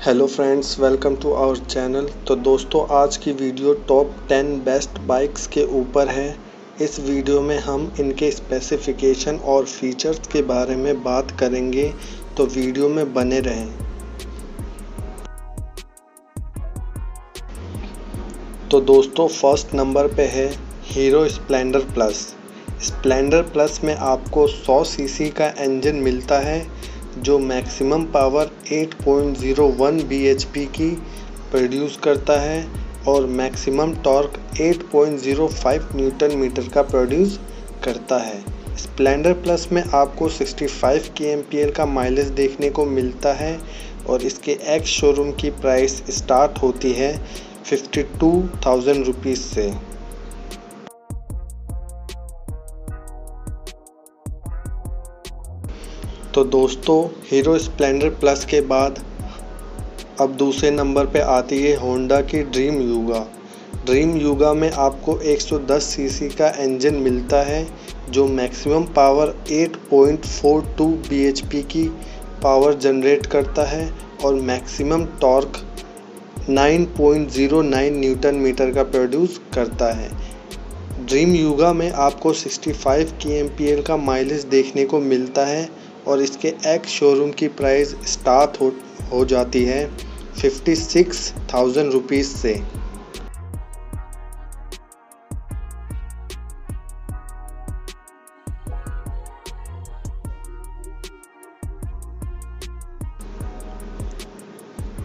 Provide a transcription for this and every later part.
Hello friends, welcome to our channel. तो दोस्तों, आज की वीडियो टॉप 10 बेस्ट बाइक्स के ऊपर है। इस वीडियो में हम इनके स्पेसिफिकेशन और फीचर्स के बारे में बात करेंगे, तो वीडियो में बने रहें। तो दोस्तों, फर्स्ट नंबर पे है hero Splendor plus. Splendor plus में आपको 100 सीसी का इंजन मिलता है जो मैक्सिमम पावर 8.01 bhp की प्रोड्यूस करता है और मैक्सिमम टॉर्क 8.05 न्यूटन मीटर का प्रोड्यूस करता है। स्प्लेंडर प्लस में आपको 65 kmpl का माइलेज देखने को मिलता है और इसके एक्स शोरूम की प्राइस स्टार्ट होती है 52,000 रुपीज़ से। तो दोस्तों, हीरो स्प्लेंडर प्लस के बाद अब दूसरे नंबर पे आती है होंडा की ड्रीम यूगा। ड्रीम यूगा में आपको 110 सीसी का इंजन मिलता है जो मैक्सिमम पावर 8.42 bhp की पावर जनरेट करता है और मैक्सिमम टॉर्क 9.09 न्यूटन मीटर का प्रोड्यूस करता है। ड्रीम यूगा में आपको 65 kmpl का माइलेज देखने को मिलता है और इसके एक्स शोरूम की प्राइस स्टार्ट हो जाती है 56,000 रुपीज़ से।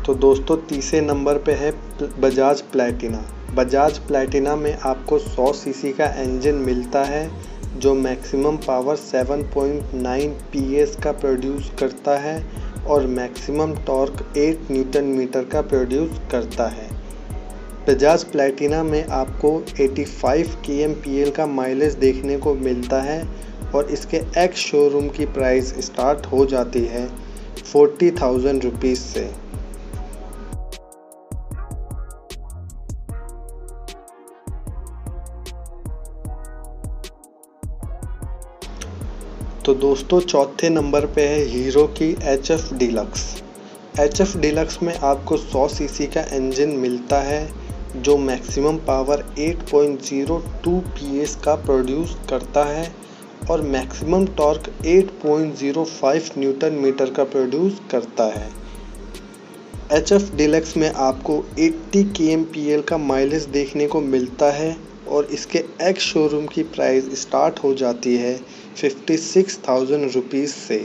तो दोस्तों, तीसरे नंबर पे है बजाज प्लैटिना। बजाज प्लैटिना में आपको 100 सीसी का इंजन मिलता है जो मैक्सिमम पावर 7.9 PS का प्रोड्यूस करता है और मैक्सिमम टॉर्क 8 न्यूटन मीटर का प्रोड्यूस करता है। बजाज प्लैटिना में आपको 85 kmpl का माइलेज देखने को मिलता है और इसके एक्स शोरूम की प्राइस स्टार्ट हो जाती है 40,000 रुपीज़ से। तो दोस्तों, चौथे नंबर पे है हीरो की HF डीलक्स। HF डीलक्स में आपको 100 सीसी का इंजन मिलता है जो मैक्सिमम पावर 8.02 PS का प्रोड्यूस करता है और मैक्सिमम टॉर्क 8.05 न्यूटन मीटर का प्रोड्यूस करता है। HF डीलक्स में आपको 80 kmpl का माइलेज देखने को मिलता है और इसके एक्स शोरूम की प्राइस स्टार्ट हो जाती है 56,000 रुपीज़ से।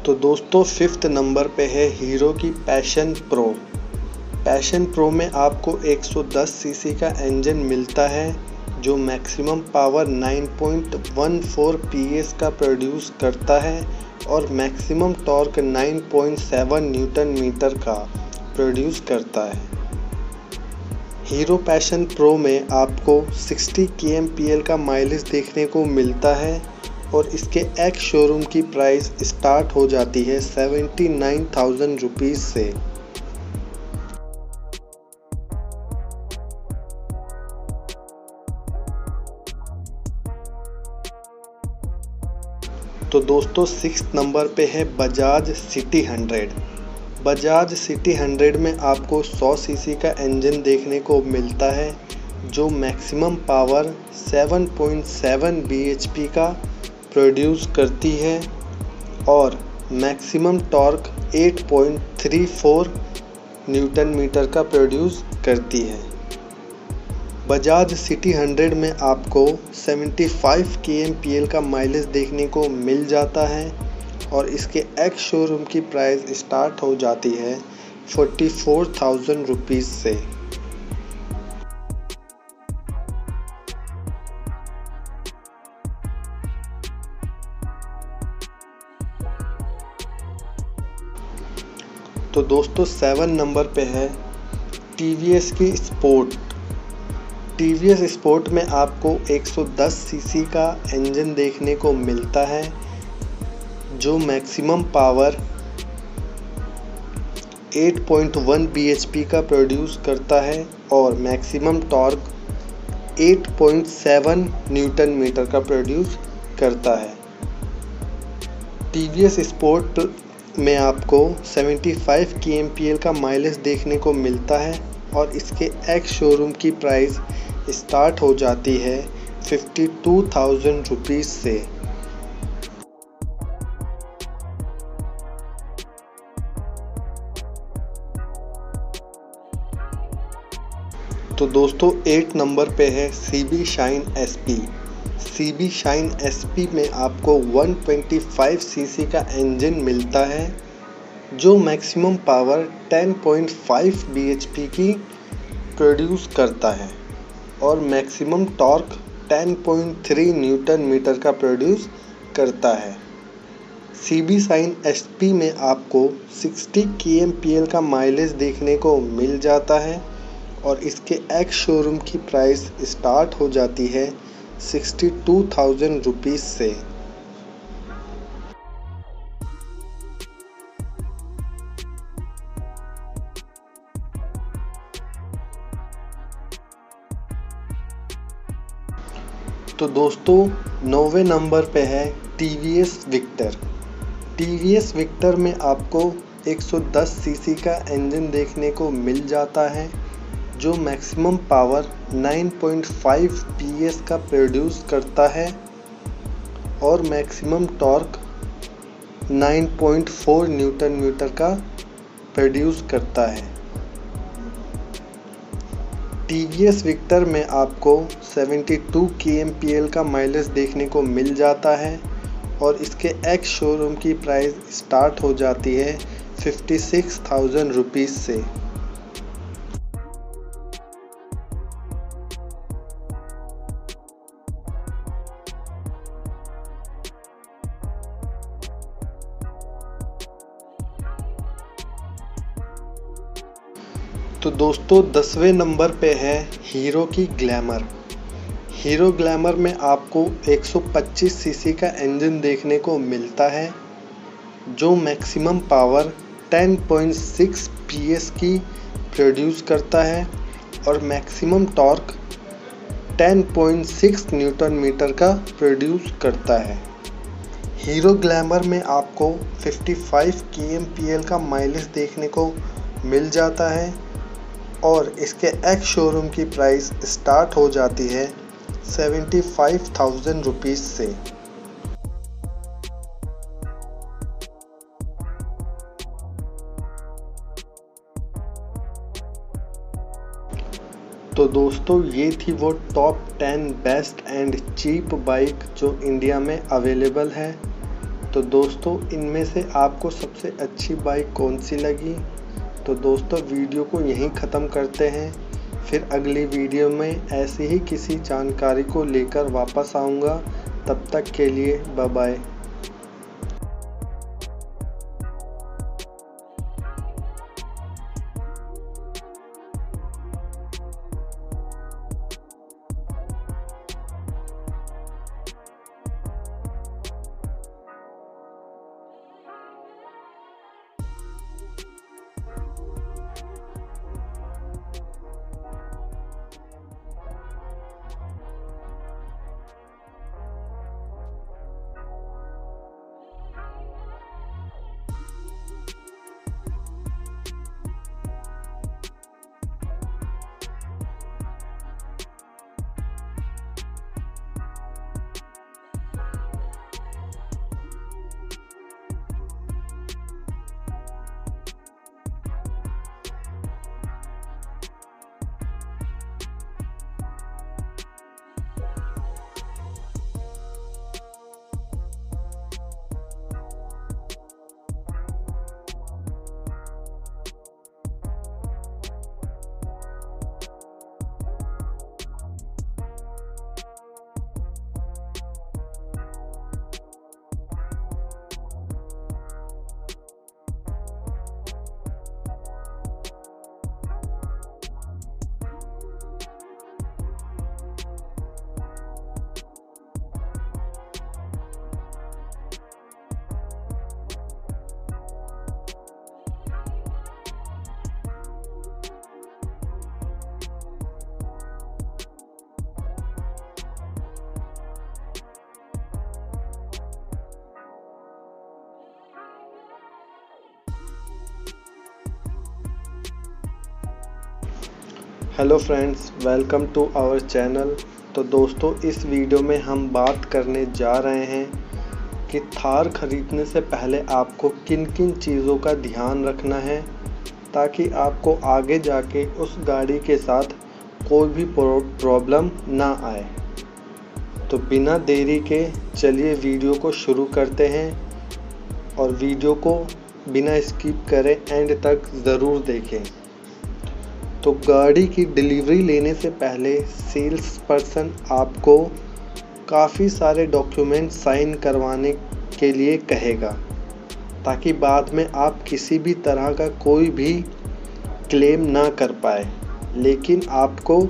तो दोस्तों, फिफ्थ नंबर पे है हीरो की पैशन प्रो। पैशन प्रो में आपको 110 सीसी का इंजन मिलता है जो मैक्सिमम पावर 9.14 PS का प्रोड्यूस करता है और मैक्सिमम टॉर्क 9.7 न्यूटन मीटर का प्रोड्यूस करता है। हीरो पैशन प्रो में आपको 60 kmpl का माइलेज देखने को मिलता है और इसके एक्स शोरूम की प्राइस स्टार्ट हो जाती है 79,000 रुपीज़ से। तो दोस्तों, सिक्स्थ नंबर पे है बजाज सिटी 100। बजाज सिटी 100 में आपको 100 सीसी का इंजन देखने को मिलता है जो मैक्सिमम पावर 7.7 bhp का प्रोड्यूस करती है और मैक्सिमम टॉर्क 8.34 न्यूटन मीटर का प्रोड्यूस करती है। बजाज सिटी 100 में आपको 75 kmpl का माइलेज देखने को मिल जाता है और इसके एक्स शोरूम की प्राइस स्टार्ट हो जाती है 44,000 रुपीज़ से। तो दोस्तों, 7 नंबर पे है TVS की स्पोर्ट। TVS स्पोर्ट में आपको 110 सीसी का इंजन देखने को मिलता है जो मैक्सिमम पावर 8.1 bhp का प्रोड्यूस करता है और मैक्सिमम टॉर्क 8.7 न्यूटन मीटर का प्रोड्यूस करता है। टीवीएस स्पोर्ट में आपको 75 kmpl का माइलेज देखने को मिलता है और इसके एक्स शोरूम की प्राइस स्टार्ट हो जाती है 52,000 रुपीज़ से। तो दोस्तों 8 नंबर पे है CB shine SP। CB shine SP में आपको 125 सीसी का इंजन मिलता है जो मैक्सिमम पावर 10.5 bhp की प्रोड्यूस करता है और मैक्सिमम टॉर्क 10.3 न्यूटन मीटर का प्रोड्यूस करता है। CB शाइन SP में आपको 60 kmpl का माइलेज देखने को मिल जाता है और इसके एक्स शोरूम की प्राइस स्टार्ट हो जाती है 62,000 रुपीज़ से। तो दोस्तों 9वें नंबर पे है TVS विक्टर। TVS विक्टर में आपको 110 सीसी का इंजन देखने को मिल जाता है जो मैक्सिमम पावर 9.5 PS का प्रोड्यूस करता है और मैक्सिमम टॉर्क 9.4 न्यूटन मीटर का प्रोड्यूस करता है। TVS विक्टर में आपको 72 kmpl का माइलेज देखने को मिल जाता है और इसके एक्स शोरूम की प्राइस स्टार्ट हो जाती है 56,000 रुपीज़ से। तो दोस्तों 10वें नंबर पे है हीरो की ग्लैमर। हीरो ग्लैमर में आपको 125 सीसी का इंजन देखने को मिलता है जो मैक्सिमम पावर 10.6 PS की प्रोड्यूस करता है और मैक्सिमम टॉर्क 10.6 न्यूटन मीटर का प्रोड्यूस करता है। हीरो ग्लैमर में आपको 55 kmpl का माइलेज देखने को मिल जाता है और इसके एक्स शोरूम की प्राइस स्टार्ट हो जाती है 75,000 रुपीज़ से। तो दोस्तों ये थी वो top 10 best and cheap bike जो इंडिया में अवेलेबल है। तो दोस्तों इनमें से आपको सबसे अच्छी बाइक कौन सी लगी? तो दोस्तों वीडियो को यहीं ख़त्म करते हैं, फिर अगली वीडियो में ऐसी ही किसी जानकारी को लेकर वापस आऊँगा। तब तक के लिए bye bye. Hello friends, welcome to our channel. तो दोस्तों, इस वीडियो में हम बात करने जा रहे हैं कि थार ख़रीदने से पहले आपको किन किन चीज़ों का ध्यान रखना है ताकि आपको आगे जाके उस गाड़ी के साथ कोई भी प्रॉब्लम ना आए। तो बिना देरी के चलिए वीडियो को शुरू करते हैं और वीडियो को बिना स्किप करे एंड तक ज़रूर देखें। तो गाड़ी की डिलीवरी लेने से पहले सेल्स पर्सन आपको काफ़ी सारे डॉक्यूमेंट साइन करवाने के लिए कहेगा ताकि बाद में आप किसी भी तरह का कोई भी क्लेम ना कर पाए। लेकिन आपको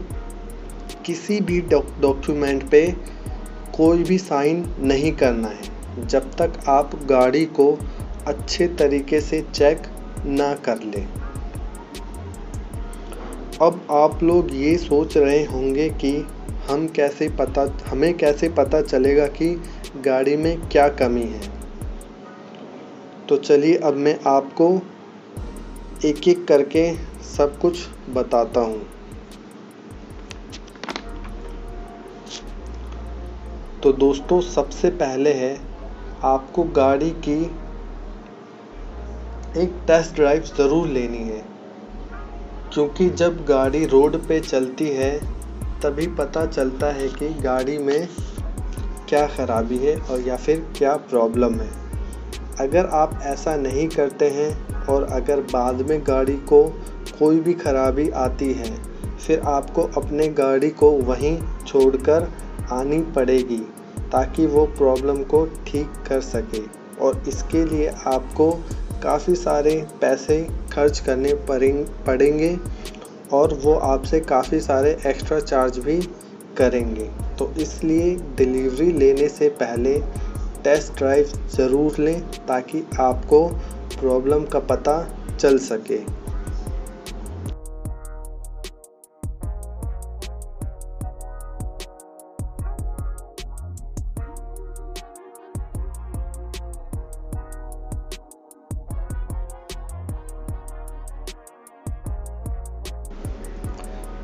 किसी भी डॉक्यूमेंट पे कोई भी साइन नहीं करना है जब तक आप गाड़ी को अच्छे तरीके से चेक ना कर लें। अब आप लोग ये सोच रहे होंगे कि हमें कैसे पता चलेगा कि गाड़ी में क्या कमी है। तो चलिए अब मैं आपको एक एक करके सब कुछ बताता हूँ। तो दोस्तों, सबसे पहले है आपको गाड़ी की एक टेस्ट ड्राइव ज़रूर लेनी है, क्योंकि जब गाड़ी रोड पे चलती है तभी पता चलता है कि गाड़ी में क्या ख़राबी है और या फिर क्या प्रॉब्लम है। अगर आप ऐसा नहीं करते हैं और अगर बाद में गाड़ी को कोई भी ख़राबी आती है, फिर आपको अपने गाड़ी को वहीं छोड़कर आनी पड़ेगी ताकि वो प्रॉब्लम को ठीक कर सके। और इसके लिए आपको काफ़ी सारे पैसे खर्च करने पड़ेंगे और वो आपसे काफ़ी सारे एक्स्ट्रा चार्ज भी करेंगे। तो इसलिए डिलीवरी लेने से पहले टेस्ट ड्राइव ज़रूर लें ताकि आपको प्रॉब्लम का पता चल सके।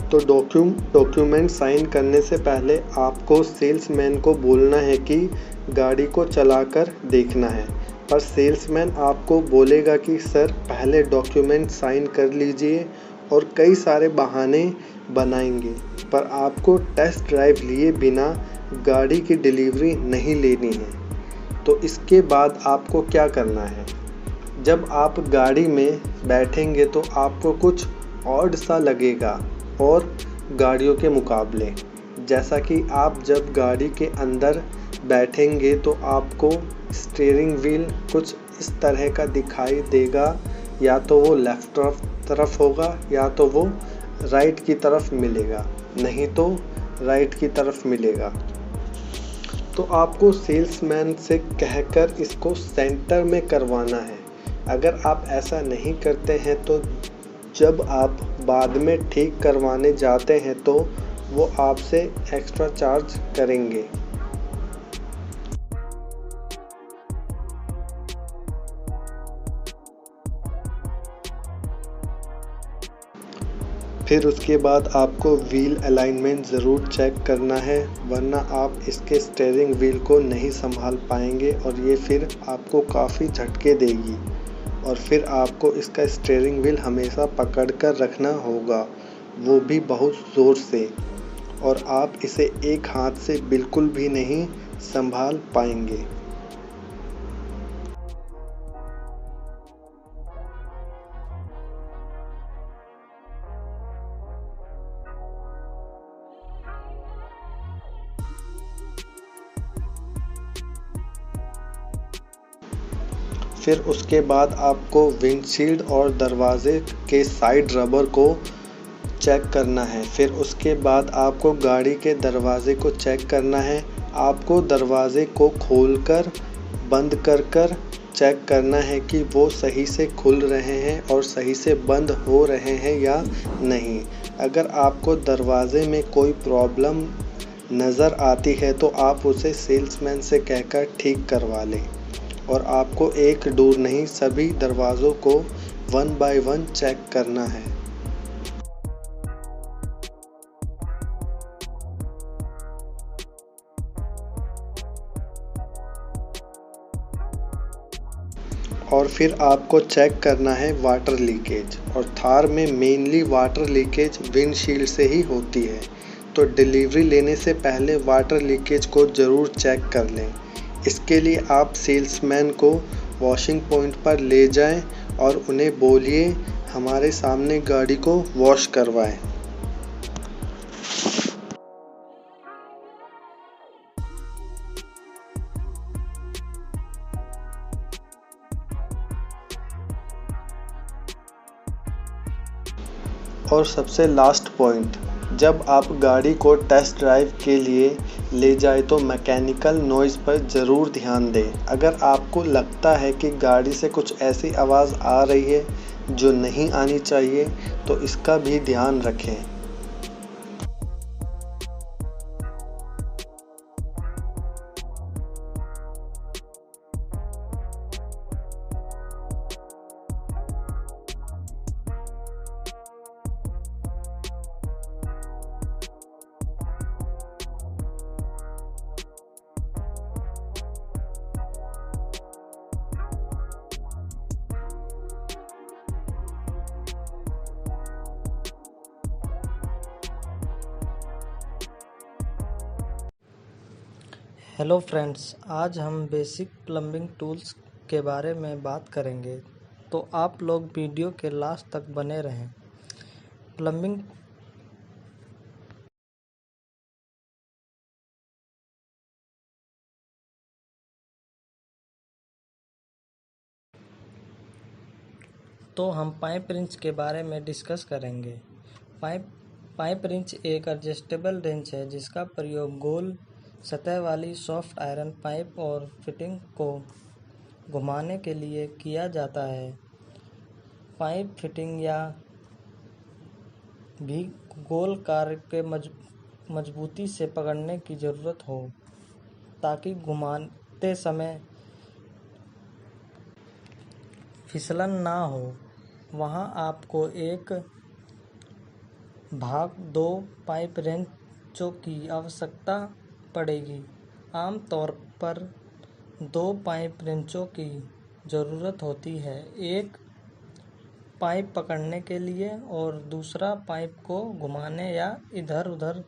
तो डॉक्यूमेंट साइन करने से पहले आपको सेल्समैन को बोलना है कि गाड़ी को चलाकर देखना है, पर सेल्समैन आपको बोलेगा कि सर पहले डॉक्यूमेंट साइन कर लीजिए और कई सारे बहाने बनाएंगे, पर आपको टेस्ट ड्राइव लिए बिना गाड़ी की डिलीवरी नहीं लेनी है। तो इसके बाद आपको क्या करना है, जब आप गाड़ी में बैठेंगे तो आपको कुछ ऑड सा लगेगा और गाड़ियों के मुकाबले। जैसा कि आप जब गाड़ी के अंदर बैठेंगे तो आपको स्टीयरिंग व्हील कुछ इस तरह का दिखाई देगा, या तो वो लेफ़्ट तरफ होगा या तो वो राइट की तरफ मिलेगा, नहीं तो राइट की तरफ मिलेगा। तो आपको सेल्समैन से कहकर इसको सेंटर में करवाना है। अगर आप ऐसा नहीं करते हैं तो जब आप बाद में ठीक करवाने जाते हैं तो वो आपसे एक्स्ट्रा चार्ज करेंगे। फिर उसके बाद आपको व्हील अलाइनमेंट ज़रूर चेक करना है, वरना आप इसके स्टीयरिंग व्हील को नहीं संभाल पाएंगे और ये फिर आपको काफ़ी झटके देगी। और फिर आपको इसका स्टीयरिंग व्हील हमेशा पकड़ कर रखना होगा, वो भी बहुत ज़ोर से, और आप इसे एक हाथ से बिल्कुल भी नहीं संभाल पाएंगे। फिर उसके बाद आपको विंडशील्ड और दरवाजे के साइड रबर को चेक करना है। फिर उसके बाद आपको गाड़ी के दरवाजे को चेक करना है। आपको दरवाजे को खोलकर बंद कर चेक करना है कि वो सही से खुल रहे हैं और सही से बंद हो रहे हैं या नहीं। अगर आपको दरवाजे में कोई प्रॉब्लम नज़र आती है तो आप उसे सेल्समैन से कहकर ठीक करवा लें। और आपको एक डोर नहीं, सभी दरवाज़ों को 1 बाय 1 चेक करना है। और फिर आपको चेक करना है वाटर लीकेज। और थार में मेनली वाटर लीकेज विंडशील्ड से ही होती है, तो डिलीवरी लेने से पहले वाटर लीकेज को ज़रूर चेक कर लें। इसके लिए आप सेल्समैन को वॉशिंग पॉइंट पर ले जाएं और उन्हें बोलिए हमारे सामने गाड़ी को वॉश करवाएं। और सबसे लास्ट पॉइंट, जब आप गाड़ी को टेस्ट ड्राइव के लिए ले जाए तो मैकेनिकल नॉइज़ पर ज़रूर ध्यान दें। अगर आपको लगता है कि गाड़ी से कुछ ऐसी आवाज़ आ रही है जो नहीं आनी चाहिए तो इसका भी ध्यान रखें। हेलो फ्रेंड्स, आज हम बेसिक प्लम्बिंग टूल्स के बारे में बात करेंगे, तो आप लोग वीडियो के लास्ट तक बने रहें। प्लम्बिंग तो हम पाइप रिंच के बारे में डिस्कस करेंगे। पाइप रिंच एक एडजस्टेबल रिंच है जिसका प्रयोग गोल सतह वाली सॉफ्ट आयरन पाइप और फिटिंग को घुमाने के लिए किया जाता है। पाइप फिटिंग या भी गोल कार्य के मजबूती से पकड़ने की ज़रूरत हो ताकि घुमाते समय फिसलन ना हो। वहाँ आपको एक भाग 2 पाइप रेंचों की आवश्यकता पड़ेगी। आमतौर पर 2 पाइप रेंचों की ज़रूरत होती है, एक पाइप पकड़ने के लिए और दूसरा पाइप को घुमाने या इधर-उधर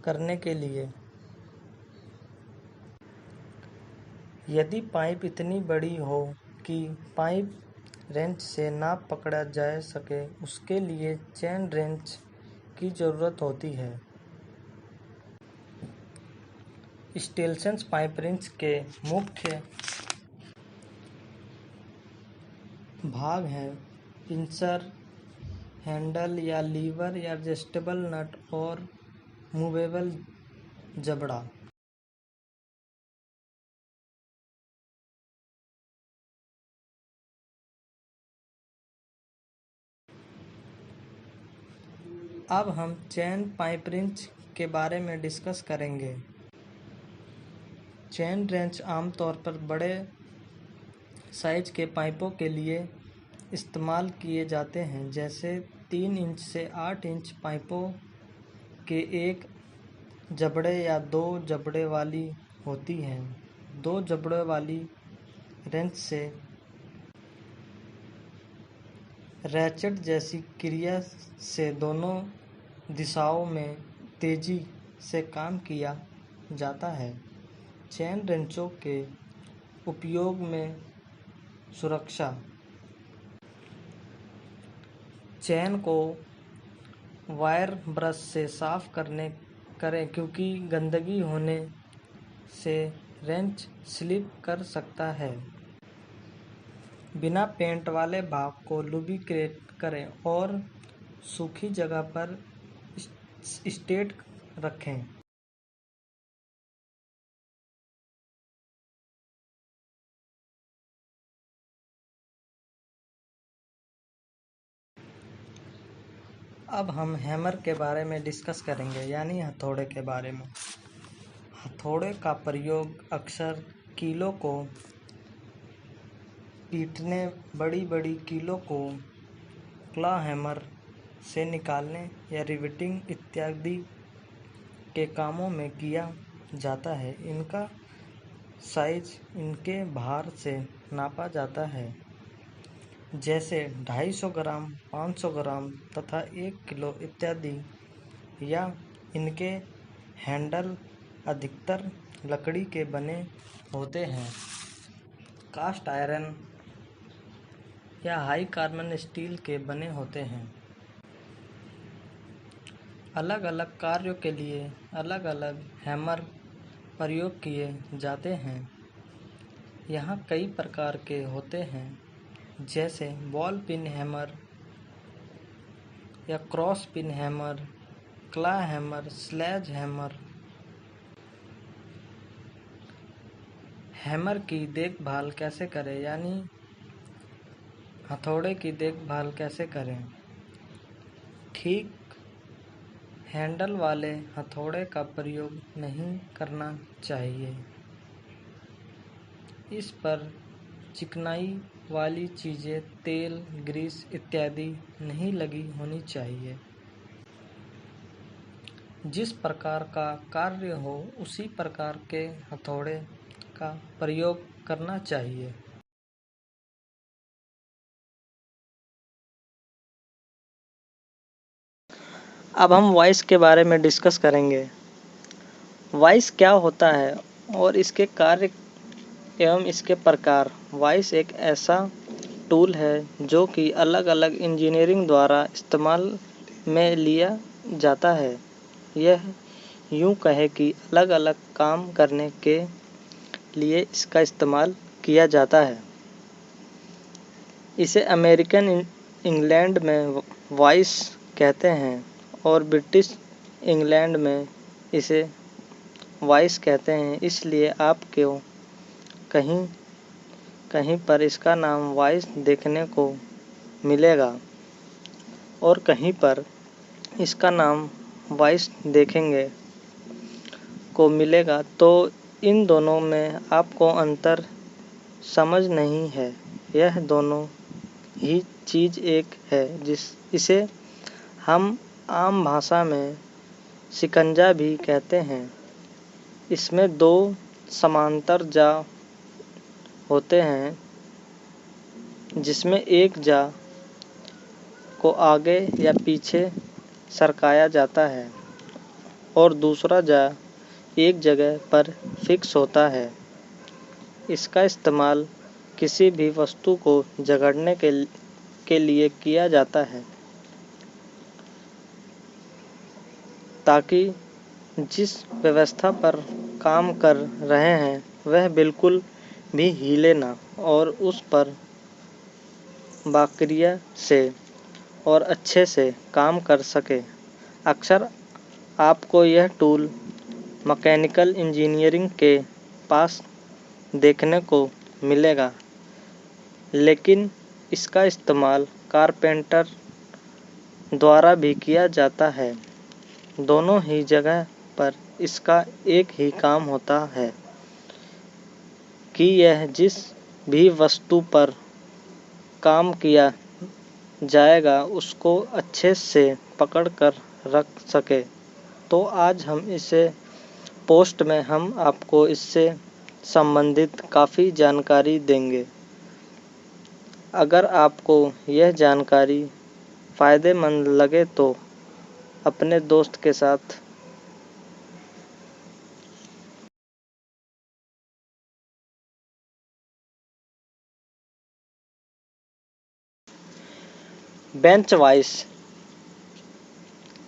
करने के लिए। यदि पाइप इतनी बड़ी हो कि पाइप रेंच से ना पकड़ा जा सके, उसके लिए चेन रेंच की ज़रूरत होती है। स्टेनलेस पाइप रिंच के मुख्य भाग हैं पिंचर, हैंडल या लीवर या एडजस्टेबल नट और मूवेबल जबड़ा। अब हम चेन पाइप रिंच के बारे में डिस्कस करेंगे। चेन रेंच आमतौर पर बड़े साइज के पाइपों के लिए इस्तेमाल किए जाते हैं, जैसे 3 इंच से 8 इंच पाइपों के एक जबड़े या 2 जबड़े वाली होती हैं। 2 जबड़े वाली रेंच से रैचेट जैसी क्रिया से दोनों दिशाओं में तेजी से काम किया जाता है। चेन रेंचों के उपयोग में सुरक्षा। चेन को वायर ब्रश से साफ करें क्योंकि गंदगी होने से रेंच स्लिप कर सकता है। बिना पेंट वाले भाग को लुब्रिकेट करें और सूखी जगह पर स्टेट रखें। अब हम हैमर के बारे में डिस्कस करेंगे, यानी हथौड़े के बारे में। हथौड़े का प्रयोग अक्सर कीलों को पीटने, बड़ी बड़ी कीलों को क्लॉ हैमर से निकालने या रिवेटिंग इत्यादि के कामों में किया जाता है। इनका साइज इनके भार से नापा जाता है, जैसे 250 ग्राम, 500 ग्राम तथा 1 किलो इत्यादि, या इनके हैंडल अधिकतर लकड़ी के बने होते हैं। कास्ट आयरन या हाई कार्बन स्टील के बने होते हैं। अलग अलग कार्यों के लिए अलग अलग हैमर प्रयोग किए जाते हैं। यहाँ कई प्रकार के होते हैं, जैसे बॉल पिन हैमर या क्रॉस पिन हैमर, क्ला हैमर, स्लेज हैमर। हैमर की देखभाल कैसे करें, यानी हथौड़े की देखभाल कैसे करें? ठीक हैंडल वाले हथौड़े का प्रयोग नहीं करना चाहिए। इस पर चिकनाई वाली चीज़ें, तेल, ग्रीस इत्यादि नहीं लगी होनी चाहिए। जिस प्रकार का कार्य हो उसी प्रकार के हथौड़े का प्रयोग करना चाहिए। अब हम वॉइस के बारे में डिस्कस करेंगे। वॉइस क्या होता है और इसके कार्य एवं इसके प्रकार। वॉइस एक ऐसा टूल है जो कि अलग अलग इंजीनियरिंग द्वारा इस्तेमाल में लिया जाता है। यह यूँ कहे कि अलग अलग काम करने के लिए इसका इस्तेमाल किया जाता है। इसे अमेरिकन इंग्लैंड में वॉइस कहते हैं और ब्रिटिश इंग्लैंड में इसे वॉइस कहते हैं। इसलिए आपको कहीं कहीं पर इसका नाम वॉइस देखने को मिलेगा और कहीं पर इसका नाम वॉइस देखेंगे को मिलेगा, तो इन दोनों में आपको अंतर समझ नहीं है। यह दोनों ही चीज़ एक है। इसे हम आम भाषा में शिकंजा भी कहते हैं। इसमें दो समांतर जा होते हैं, जिसमें एक जा को आगे या पीछे सरकाया जाता है और दूसरा जा एक जगह पर फिक्स होता है। इसका इस्तेमाल किसी भी वस्तु को जकड़ने के लिए किया जाता है, ताकि जिस व्यवस्था पर काम कर रहे हैं वह बिल्कुल भी हिले ना और उस पर बारीकी से और अच्छे से काम कर सके। अक्सर आपको यह टूल मैकेनिकल इंजीनियरिंग के पास देखने को मिलेगा, लेकिन इसका इस्तेमाल कारपेंटर द्वारा भी किया जाता है। दोनों ही जगह पर इसका एक ही काम होता है कि यह जिस भी वस्तु पर काम किया जाएगा उसको अच्छे से पकड़ कर रख सके। तो आज पोस्ट में हम आपको इससे संबंधित काफ़ी जानकारी देंगे। अगर आपको यह जानकारी फ़ायदेमंद लगे तो अपने दोस्त के साथ बेंच वॉइस,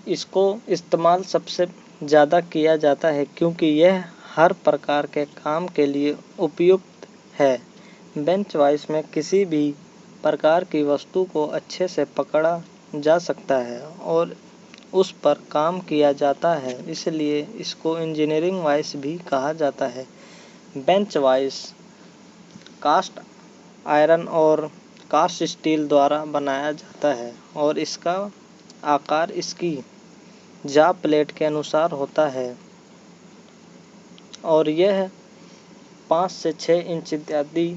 इसको इस्तेमाल सबसे ज़्यादा किया जाता है क्योंकि यह हर प्रकार के काम के लिए उपयुक्त है। बेंच वॉइस में किसी भी प्रकार की वस्तु को अच्छे से पकड़ा जा सकता है और उस पर काम किया जाता है, इसलिए इसको इंजीनियरिंग वॉइस भी कहा जाता है। बेंच वॉइस कास्ट आयरन और कास्ट स्टील द्वारा बनाया जाता है और इसका आकार इसकी जा प्लेट के अनुसार होता है और यह 5 से 6 इंच इत्यादि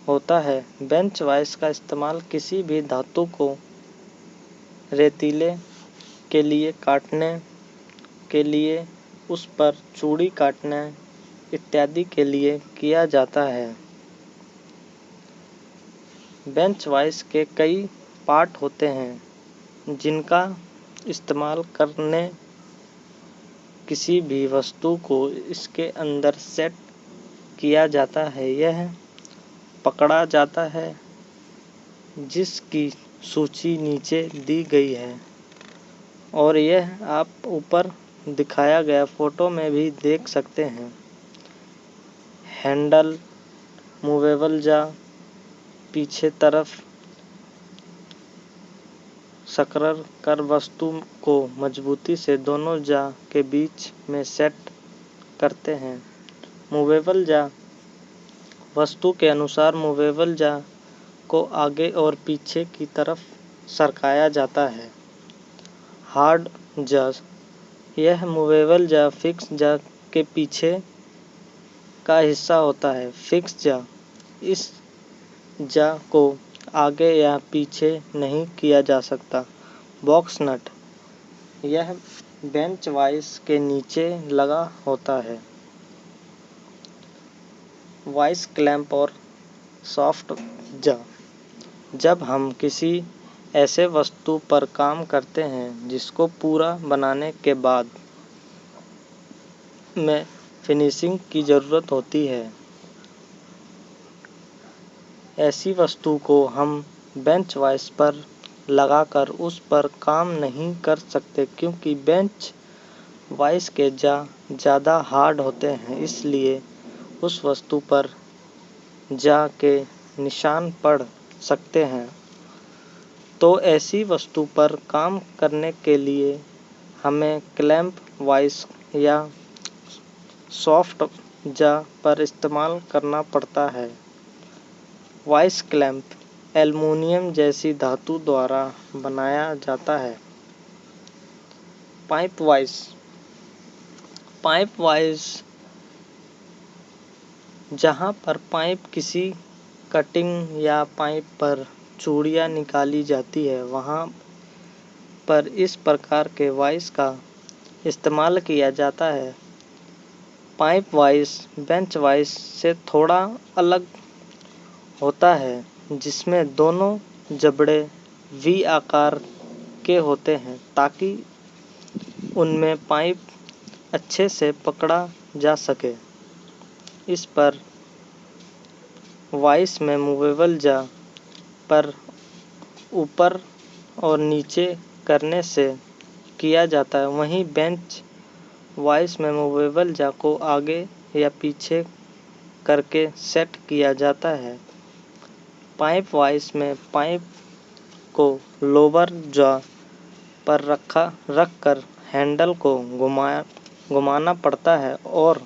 होता है। बेंच वॉइस का इस्तेमाल किसी भी धातु को रेतीले के लिए काटने के लिए, उस पर चूड़ी काटने इत्यादि के लिए किया जाता है। बेंच वाइज के कई पार्ट होते हैं जिनका इस्तेमाल करने किसी भी वस्तु को इसके अंदर सेट किया जाता है। यह पकड़ा जाता है, जिसकी सूची नीचे दी गई है और यह आप ऊपर दिखाया गया फोटो में भी देख सकते हैं। हैंडल, मूवेबल जा, पीछे तरफ सक्रिय कर वस्तु को मजबूती से दोनों जा के बीच में सेट करते हैं। मूवेबल जा वस्तु के अनुसार मूवेबल जा को आगे और पीछे की तरफ सरकाया जाता है। हार्ड जा, यह मूवेबल जा फिक्स जा के पीछे का हिस्सा होता है। फिक्स जा, इस जा को आगे या पीछे नहीं किया जा सकता। बॉक्स नट, यह बेंच वाइज के नीचे लगा होता है। वाइस क्लैंप और सॉफ्ट जा, जब हम किसी ऐसे वस्तु पर काम करते हैं जिसको पूरा बनाने के बाद में फिनिशिंग की ज़रूरत होती है, ऐसी वस्तु को हम बेंच वाइस पर लगाकर उस पर काम नहीं कर सकते, क्योंकि बेंच वाइस के जा ज़्यादा हार्ड होते हैं, इसलिए उस वस्तु पर जा के निशान पड़ सकते हैं। तो ऐसी वस्तु पर काम करने के लिए हमें क्लैंप वाइस या सॉफ्ट जा पर इस्तेमाल करना पड़ता है। वाइस क्लैंप एल्युमिनियम जैसी धातु द्वारा बनाया जाता है। पाइप वाइस, पाइप वाइस जहाँ पर पाइप किसी कटिंग या पाइप पर चूड़ियाँ निकाली जाती है, वहाँ पर इस प्रकार के वाइस का इस्तेमाल किया जाता है। पाइप वाइस बेंच वाइस से थोड़ा अलग होता है, जिसमें दोनों जबड़े वी आकार के होते हैं ताकि उनमें पाइप अच्छे से पकड़ा जा सके। इस पर वाइस में मूवेबल जा पर ऊपर और नीचे करने से किया जाता है, वहीं बेंच वाइस में मूवेबल जा को आगे या पीछे करके सेट किया जाता है। पाइप वाइस में पाइप को लोअर जा पर रखकर हैंडल को घुमाना पड़ता है और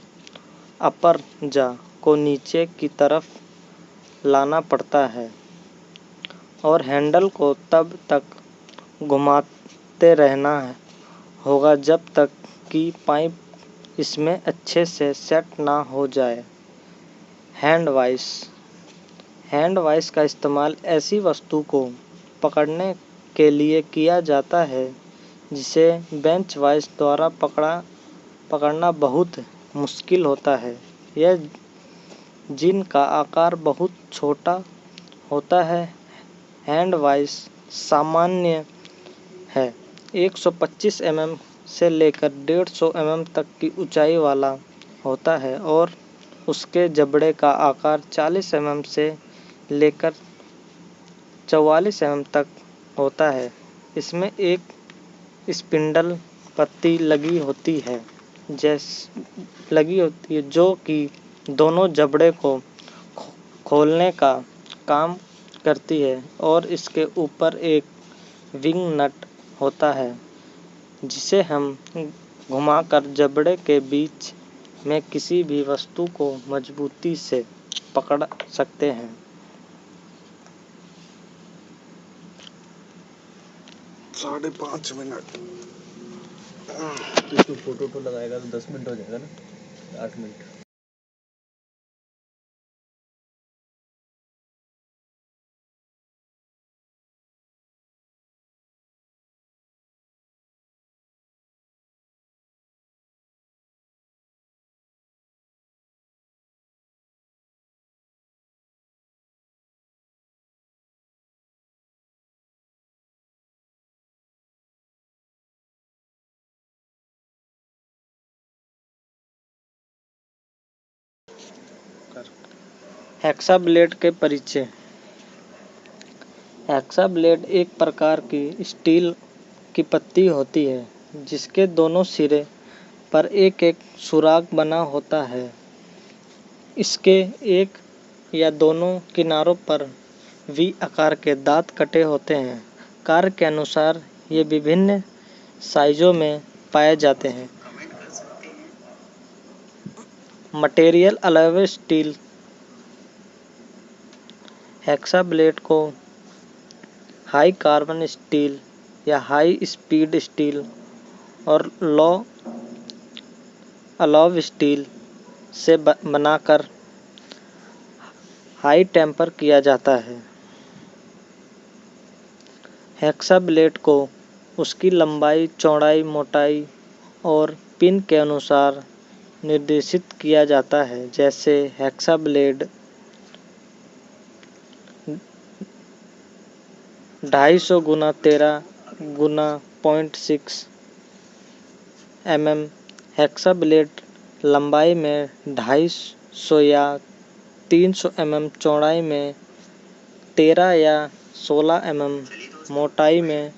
अपर जा को नीचे की तरफ लाना पड़ता है और हैंडल को तब तक घुमाते रहना होगा जब तक कि पाइप इसमें अच्छे से सेट ना हो जाए। हैंड वाइस, हैंड वाइस का इस्तेमाल ऐसी वस्तु को पकड़ने के लिए किया जाता है जिसे बेंच वाइस द्वारा पकड़ना बहुत मुश्किल होता है। यह जिनका आकार बहुत छोटा होता है। हैंड वाइस सामान्य है 125 mm से लेकर 150 mm तक की ऊंचाई वाला होता है और उसके जबड़े का आकार 40 mm से लेकर 44 mm तक होता है। इसमें एक स्पिंडल पत्ती लगी होती है जो कि दोनों जबड़े को खोलने का काम करती है और इसके ऊपर एक विंग नट होता है जिसे हम घुमाकर जबड़े के बीच में किसी भी वस्तु को मजबूती से पकड़ सकते हैं। 5.5 मिनट। इसमें फोटो लगाएगा तो 10 मिनट हो जाएगा ना, 8 मिनट। हेक्सा ब्लेड के परिचय। हेक्सा ब्लेड एक प्रकार की स्टील की पत्ती होती है जिसके दोनों सिरे पर एक एक सुराग बना होता है। इसके एक या दोनों किनारों पर वी आकार के दांत कटे होते हैं। कार्य के अनुसार ये विभिन्न साइजों में पाए जाते हैं। Material alloy steel. Hexa blade को हाई कार्बन स्टील या हाई स्पीड स्टील और लो अलॉय स्टील से बनाकर हाई टेम्पर किया जाता है। हेक्सा ब्लेड को उसकी लंबाई, चौड़ाई, मोटाई और पिन के अनुसार निर्देशित किया जाता है। जैसे हेक्सा ब्लेड 250 गुना 13 गुना 0.6 mm। हेक्सा ब्लेड लंबाई में 250 या 300 mm, चौड़ाई में 13 या 16 mm, मोटाई में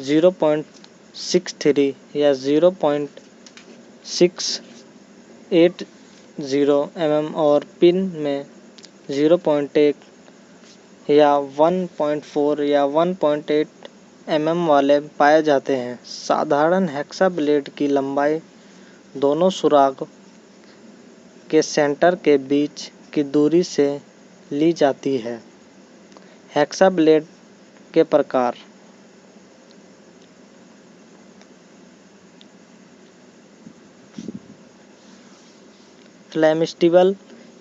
0.63 या 0.680 mm और पिन में 0.1 या 1.4 या 1.8 mm वाले पाए जाते हैं। साधारण हेक्सा ब्लेड की लंबाई दोनों सुराग के सेंटर के बीच की दूरी से ली जाती है। हेक्सा ब्लेड के प्रकार। फ्लेमिस्टिबल।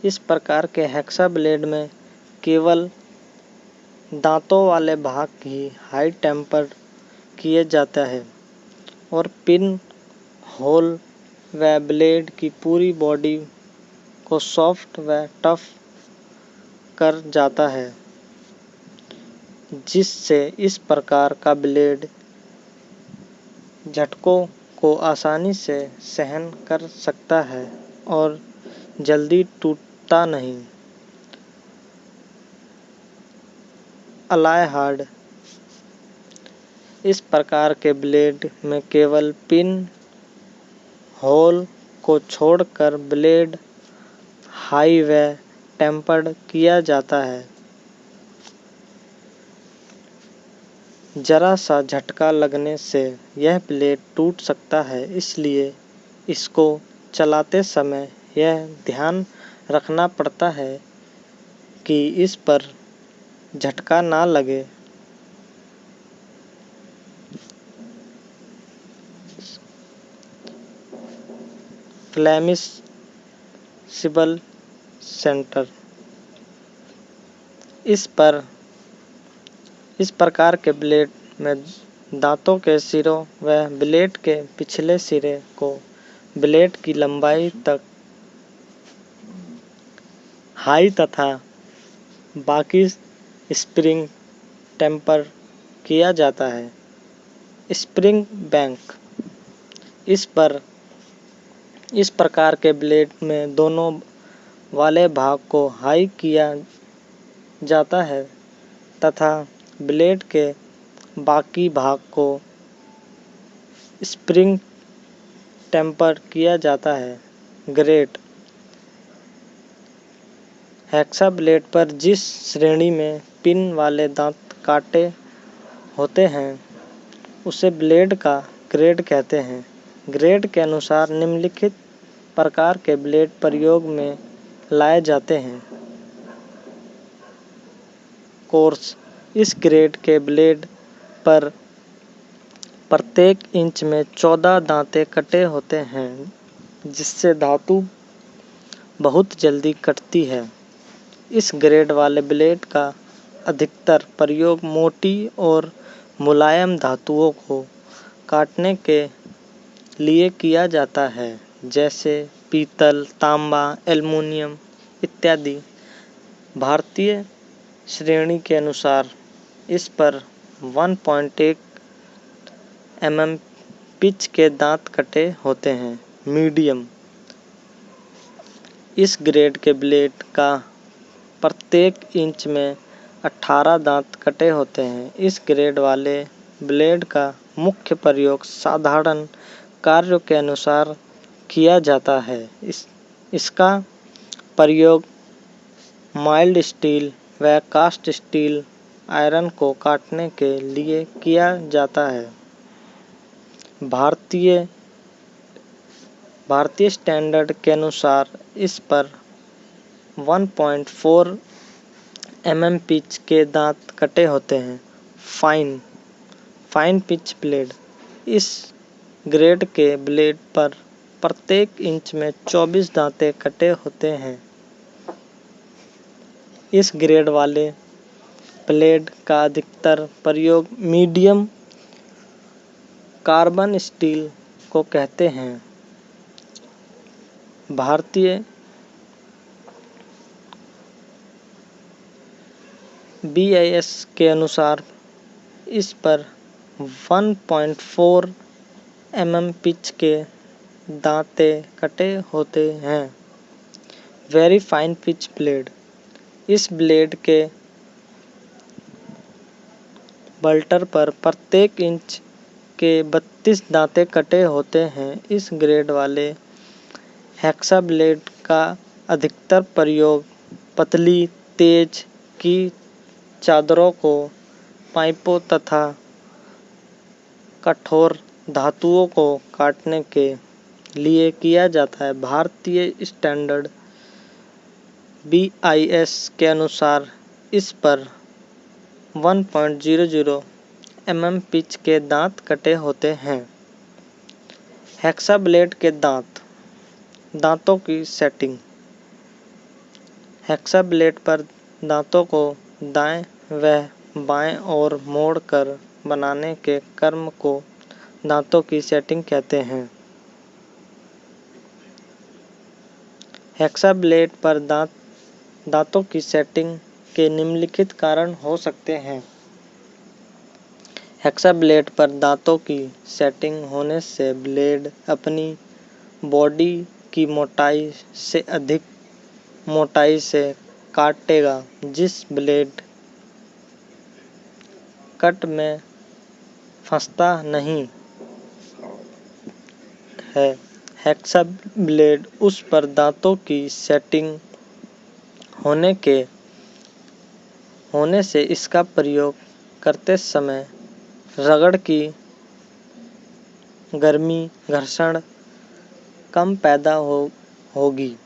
इस प्रकार के हेक्सा ब्लेड में केवल दांतों वाले भाग ही हाई टेम्पर किए जाता है और पिन होल व ब्लेड की पूरी बॉडी को सॉफ्ट व टफ कर जाता है, जिससे इस प्रकार का ब्लेड झटकों को आसानी से सहन कर सकता है और जल्दी टूटता नहीं। Alloy hard. इस प्रकार के ब्लेड में केवल पिन होल को छोड़कर ब्लेड हाई व टेम्पर्ड किया जाता है। जरा सा झटका लगने से यह ब्लेड टूट सकता है, इसलिए इसको चलाते समय यह ध्यान रखना पड़ता है कि इस पर झटका ना लगे। फ्लेमिस्टिबल सेंटर। इस प्रकार के ब्लेड में दांतों के सिरों व ब्लेड के पिछले सिरे को ब्लेड की लंबाई तक हाई तथा बाकी स्प्रिंग टेम्पर किया जाता है। Spring bank. इस प्रकार के ब्लेड में दोनों वाले भाग को हाई किया जाता है तथा ब्लेड के बाकी भाग को स्प्रिंग टेम्पर किया जाता है। ग्रेट। हेक्सा ब्लेड पर जिस श्रेणी में पिन वाले दांत काटे होते हैं उसे ब्लेड का ग्रेड कहते हैं। ग्रेड के अनुसार निम्नलिखित प्रकार के ब्लेड प्रयोग में लाए जाते हैं। कोर्स। इस ग्रेड के ब्लेड पर प्रत्येक इंच में 14 दांतें कटे होते हैं, जिससे धातु बहुत जल्दी कटती है। इस ग्रेड वाले ब्लेड का अधिकतर प्रयोग मोटी और मुलायम धातुओं को काटने के लिए किया जाता है, जैसे पीतल, तांबा, एल्युमीनियम इत्यादि। भारतीय श्रेणी के अनुसार इस पर 1.1 mm पिच के दांत कटे होते हैं। मीडियम। इस ग्रेड के ब्लेड का प्रत्येक इंच में 18 दांत कटे होते हैं। इस ग्रेड वाले ब्लेड का मुख्य प्रयोग साधारण कार्यों के अनुसार किया जाता है। इसका प्रयोग माइल्ड स्टील व कास्ट स्टील आयरन को काटने के लिए किया जाता है। भारतीय स्टैंडर्ड के अनुसार इस पर 1.4 mm पिच के दांत कटे होते हैं। Fine pitch blade. इस ग्रेड के ब्लेड पर प्रत्येक इंच में 24 दांतें कटे होते हैं। इस ग्रेड वाले ब्लेड का अधिकतर प्रयोग मीडियम कार्बन स्टील को कहते हैं। भारतीय BIS के अनुसार इस पर 1.4 mm पिच के दांतें कटे होते हैं। Very fine pitch blade. इस ब्लेड के बल्टर पर प्रत्येक इंच के 32 दांतें कटे होते हैं। इस ग्रेड वाले हेक्सा ब्लेड का अधिकतर प्रयोग पतली तेज की चादरों को पाइपों तथा कठोर धातुओं को काटने के लिए किया जाता है। भारतीय स्टैंडर्ड BIS के अनुसार इस पर 1.00 mm पिच के दांत कटे होते हैं। हेक्सा ब्लेड के दांतों की सेटिंग। हेक्सा ब्लेड पर दांतों को दाएं व बाएं ओर मोड़कर बनाने के क्रम को दांतों की सेटिंग कहते हैं। हेक्सा ब्लेड पर दांतों की सेटिंग के निम्नलिखित कारण हो सकते हैं। हेक्सा ब्लेड पर दांतों की सेटिंग होने से ब्लेड अपनी बॉडी की मोटाई से अधिक मोटाई से काटेगा, जिस ब्लेड कट में फंसता नहीं है। हेक्सा ब्लेड उस पर दांतों की सेटिंग होने से इसका प्रयोग करते समय रगड़ की गर्मी घर्षण कम पैदा होगी,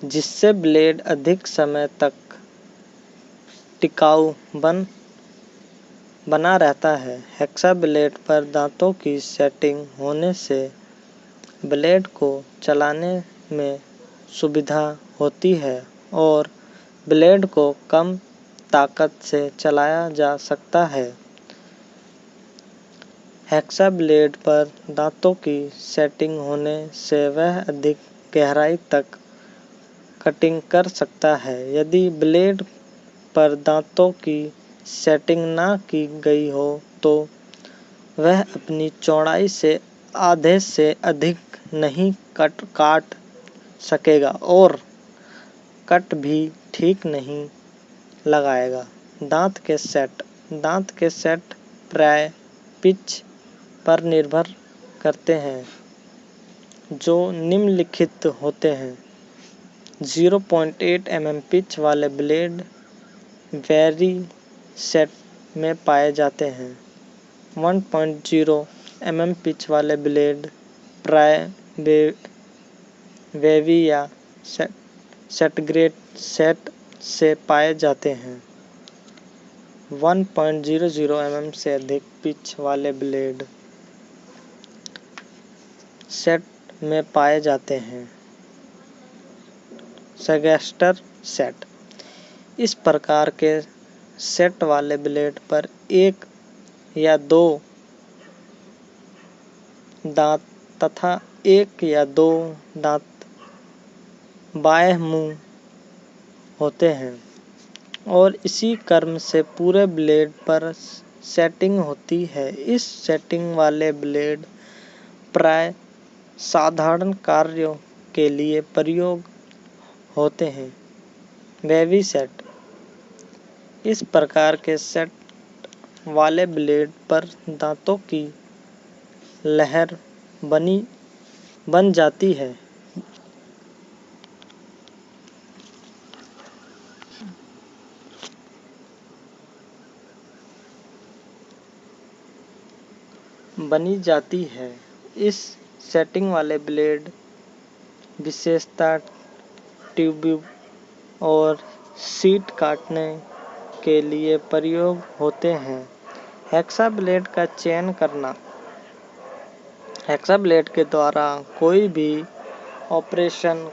जिससे ब्लेड अधिक समय तक टिकाऊ बना रहता है। हेक्सा ब्लेड पर दांतों की सेटिंग होने से ब्लेड को चलाने में सुविधा होती है और ब्लेड को कम ताकत से चलाया जा सकता है। हेक्सा ब्लेड पर दांतों की सेटिंग होने से वह अधिक गहराई तक कटिंग कर सकता है। यदि ब्लेड पर दांतों की सेटिंग न की गई हो तो वह अपनी चौड़ाई से आधे से अधिक नहीं काट सकेगा और कट भी ठीक नहीं लगाएगा। दांत के सेट प्राय पिच पर निर्भर करते हैं, जो निम्नलिखित होते हैं। 0.8 mm पिच वाले ब्लेड वेरी सेट में पाए जाते हैं। 1.0 mm पिच वाले ब्लेड प्राय वेवी या सेट से पाए जाते हैं। 1.00 mm से अधिक पिच वाले ब्लेड सेट में पाए जाते हैं। सगेस्टर सेट। इस प्रकार के सेट वाले ब्लेड पर एक या दो दांत तथा एक या दो दांत बाएं मुंह होते हैं और इसी क्रम से पूरे ब्लेड पर सेटिंग होती है। इस सेटिंग वाले ब्लेड प्राय साधारण कार्यों के लिए प्रयोग होते हैं। वेवी सेट: इस प्रकार के सेट वाले ब्लेड पर दांतों की लहर बन जाती है। इस सेटिंग वाले ब्लेड विशेषता ट्यूब और शीट काटने के लिए प्रयोग होते हैं। हेक्सा ब्लेड का चयन करना: हेक्सा ब्लेड के द्वारा कोई भी ऑपरेशन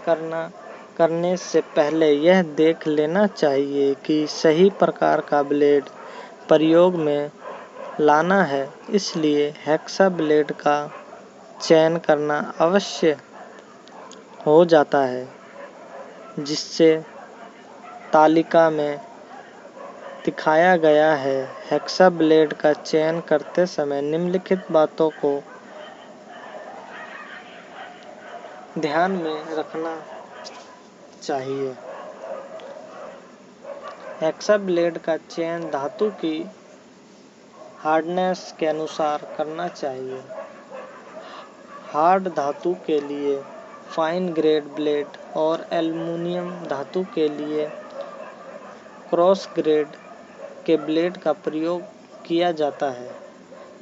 करने से पहले यह देख लेना चाहिए कि सही प्रकार का ब्लेड प्रयोग में लाना है, इसलिए हेक्सा ब्लेड का चयन करना आवश्यक हो जाता है, जिससे तालिका में दिखाया गया है। हेक्सा ब्लेड का चयन करते समय निम्नलिखित बातों को ध्यान में रखना चाहिए। हेक्सा ब्लेड का चयन धातु की हार्डनेस के अनुसार करना चाहिए। हार्ड धातु के लिए फाइन ग्रेड ब्लेड और एल्युमिनियम धातु के लिए क्रॉस ग्रेड के ब्लेड का प्रयोग किया जाता है।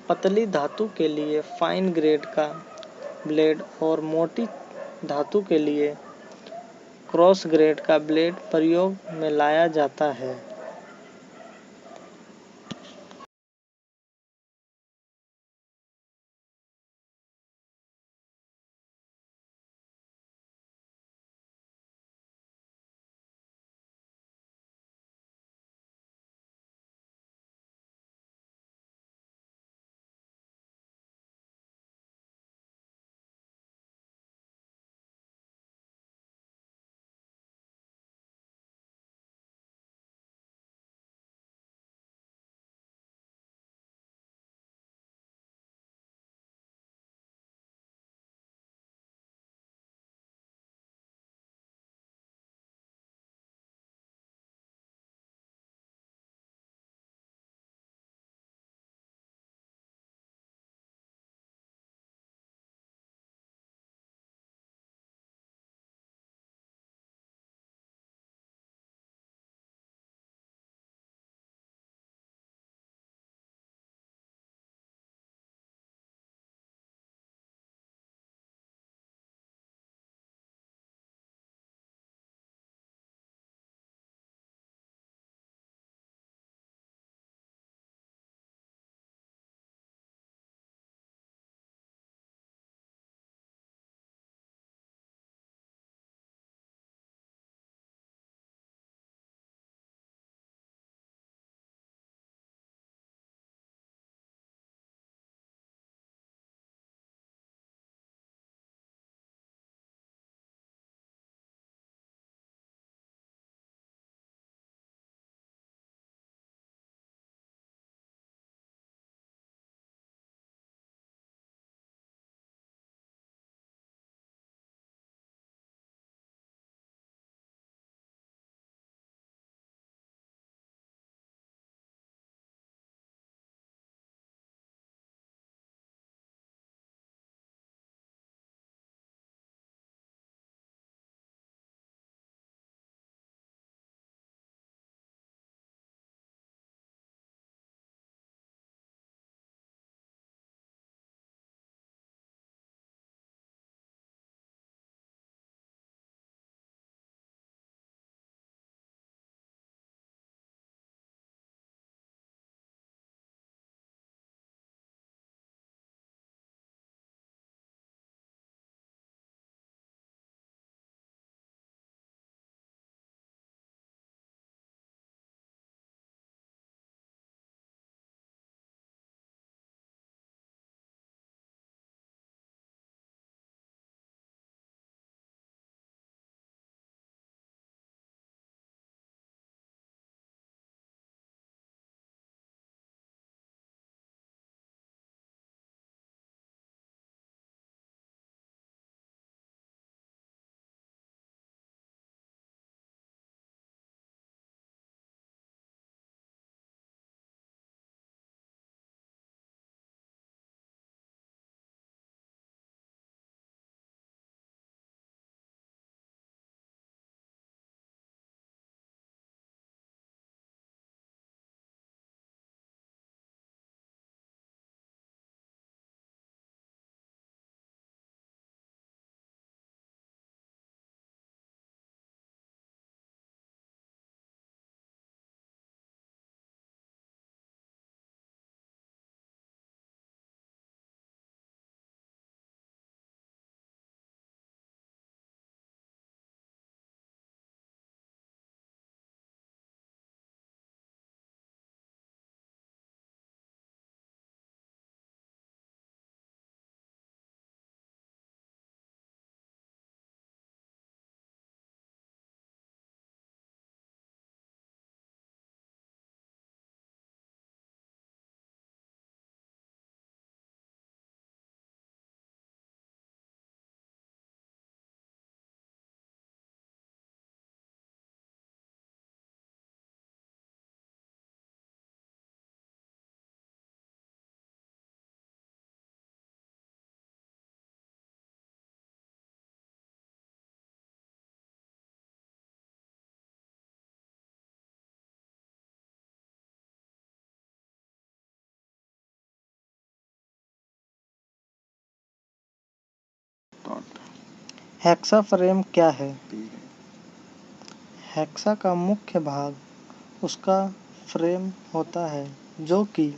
पतली धातु के लिए फाइन ग्रेड का ब्लेड और मोटी धातु के लिए क्रॉस ग्रेड का ब्लेड प्रयोग में लाया जाता है। हेक्सा फ्रेम क्या है? ठीक है। हेक्सा का मुख्य भाग उसका फ्रेम होता है जो कि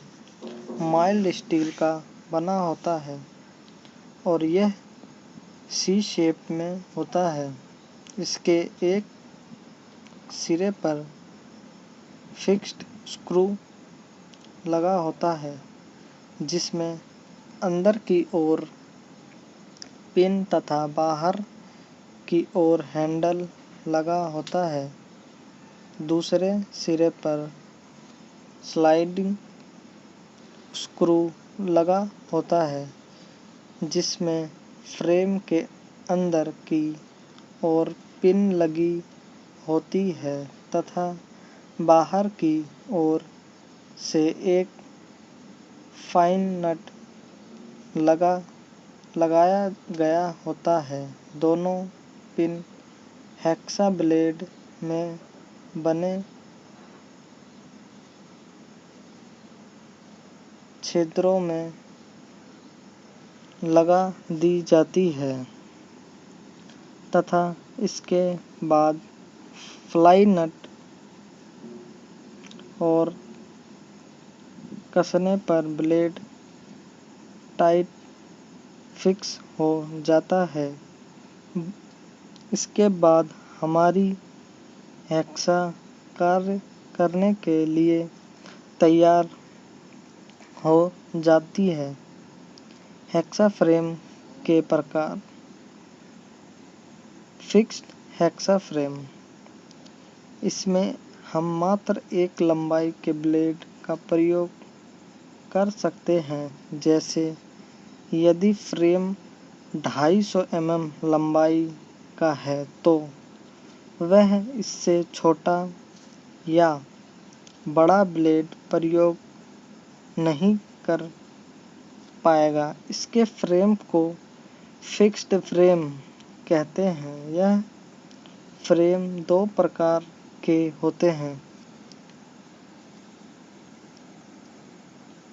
माइल्ड स्टील का बना होता है और यह सी शेप में होता है। इसके एक सिरे पर फिक्स्ड स्क्रू लगा होता है जिसमें अंदर की ओर पिन तथा बाहर की ओर हैंडल लगा होता है। दूसरे सिरे पर स्लाइडिंग स्क्रू लगा होता है जिसमें फ्रेम के अंदर की ओर पिन लगी होती है तथा बाहर की ओर से एक फाइन नट लगाया गया होता है। दोनों पिन हेक्सा ब्लेड में बने छिद्रों में लगा दी जाती है तथा इसके बाद फ्लाई नट और कसने पर ब्लेड टाइट फिक्स हो जाता है। इसके बाद हमारी हेक्सा कार्य करने के लिए तैयार हो जाती है। हेक्सा फ्रेम के प्रकार। फिक्स्ड हेक्सा फ्रेम, इसमें हम मात्र एक लंबाई के ब्लेड का प्रयोग कर सकते हैं। जैसे यदि फ्रेम 250 mm लंबाई का है तो वह इससे छोटा या बड़ा ब्लेड प्रयोग नहीं कर पाएगा। इसके फ्रेम को फिक्स्ड फ्रेम कहते हैं। यह फ्रेम दो प्रकार के होते हैं: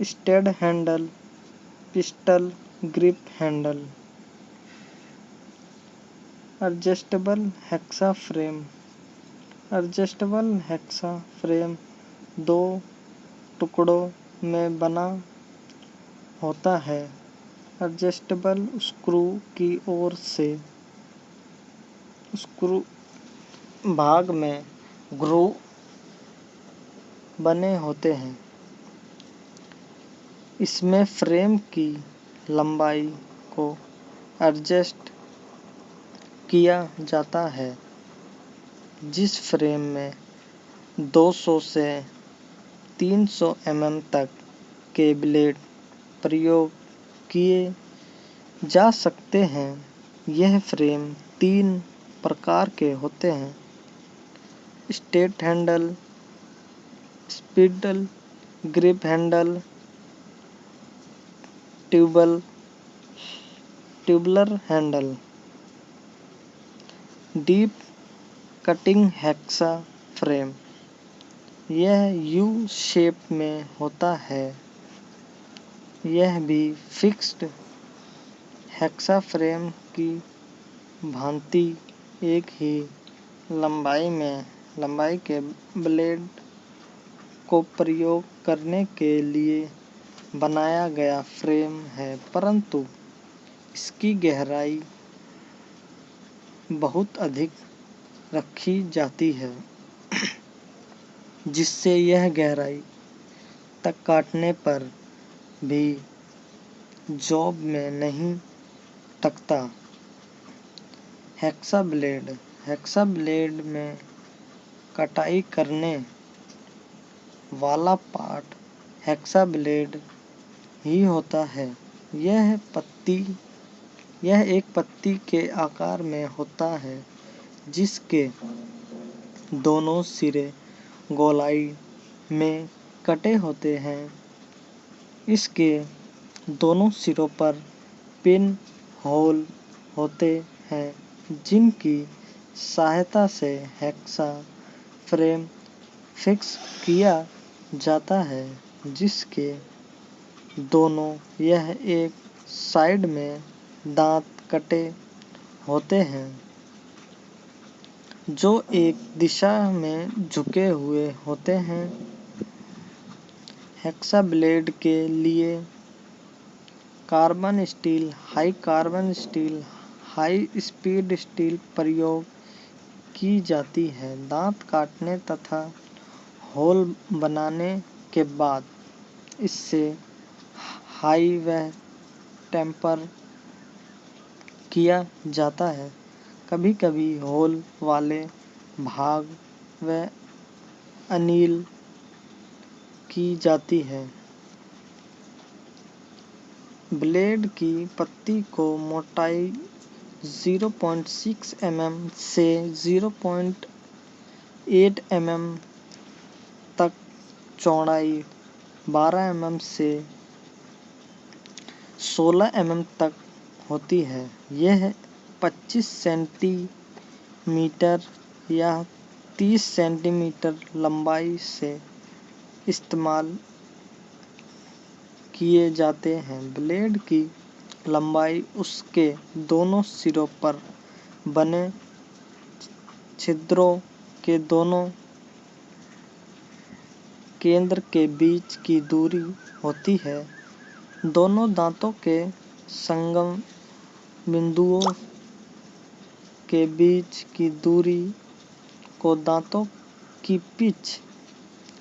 straight handle, pistol grip handle. Adjustable hexa frame. Adjustable hexa frame दो टुकड़ों में बना होता है। एडजस्टेबल स्क्रू की ओर से स्क्रू भाग में ग्रूव बने होते हैं। इसमें फ्रेम की लंबाई को एडजस्ट किया जाता है। जिस फ्रेम में 200 से 300 mm तक के ब्लेड प्रयोग किए जा सकते हैं। यह फ्रेम 3 प्रकार के होते हैं: straight handle, spindle grip handle, tubular handle. Deep cutting hexa frame, यह यू शेप में होता है। यह भी फिक्स्ड हेक्सा फ्रेम की भांति एक ही लंबाई के ब्लेड को प्रयोग करने के लिए बनाया गया फ्रेम है, परंतु इसकी गहराई बहुत अधिक रखी जाती है जिससे यह गहराई तक काटने पर भी जॉब में नहीं टकता। Hexa blade. हेक्सा ब्लेड में कटाई करने वाला पार्ट हेक्सा ब्लेड ही होता है। यह एक पत्ती के आकार में होता है जिसके दोनों सिरे गोलाई में कटे होते हैं। इसके दोनों सिरों पर पिन होल होते हैं जिनकी सहायता से हेक्सा फ्रेम फिक्स किया जाता है। जिसके दोनों यह एक साइड में दांत कटे होते हैं जो एक दिशा में झुके हुए होते हैं। हेक्सा ब्लेड के लिए carbon steel, high speed steel प्रयोग की जाती है। दांत काटने तथा होल बनाने के बाद इससे हाई व टेम्पर किया जाता है। कभी-कभी होल वाले भाग व अनील की जाती है। ब्लेड की पत्ती को मोटाई 0.6 mm से 0.8 mm तक, चौड़ाई 12 mm से 16 mm तक होती है। यह 25 सेंटीमीटर या 30 सेंटीमीटर लंबाई से इस्तेमाल किए जाते हैं। ब्लेड की लंबाई उसके दोनों सिरों पर बने छिद्रों के दोनों केंद्र के बीच की दूरी होती है। दोनों दांतों के संगम बिंदुओं के बीच की दूरी को दांतों की पिच